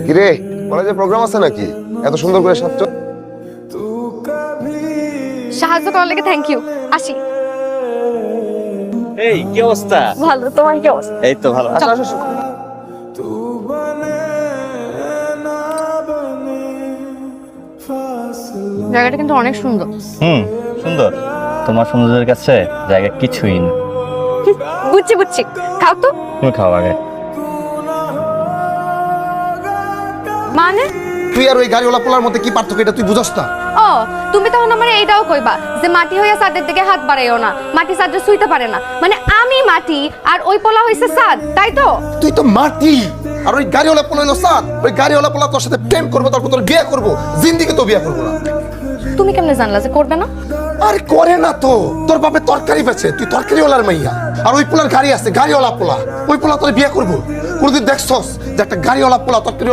কিরে কলেজে প্রোগ্রাম আছে নাকি? এত সুন্দর করে সাজছ। সাহায্য করার লেগে থ্যাংক ইউ। আসি। এই কি অবস্থা? ভালো, তোমার কি অবস্থা? এই তো ভালো। আসো আসো আসো। জায়গাটা কিন্তু অনেক সুন্দর। সুন্দর। তোমার সৌন্দর্যের কাছে জায়গা কিছুই না। বুঝছি বুঝছি, খাও তো। তুমি খাও আগে। মানে তুই আর ওই গাড়িওয়ালা পোলার মধ্যে কি পার্থক্য এটা তুই বুঝছ না? ও তুমি তখন আমার এইটাও কইবা যে মাটি হইয়া সাদের দিকে হাত বাড়াইও না, মাটি সাদে শুইতে পারে না। মানে আমি মাটি আর ওই পোলা হইছে সাদ, তাই তো? তুই তো মাটি আর ওই গাড়িওয়ালা পোলা হলো সাদ। ওই গাড়িওয়ালা পোলা তোর সাথে প্রেম করবো, তারপর তোর বিয়ে করবো। জিন্দিগি তো বিয়ে করবো না। তুমি কেমনে জানলা যে করবে না? আরে করে না তো, তোর বাপে তরকারি বেচে, তুই তরকারিওয়ালার মাইয়া। আর ওই পোলার গাড়ি আছে, গাড়িওয়ালা পোলা। ওই পোলা তোর বিয়ে করবো? কোনদিন দেখছস যে একটা গাড়িওয়ালা পোলা তরকারি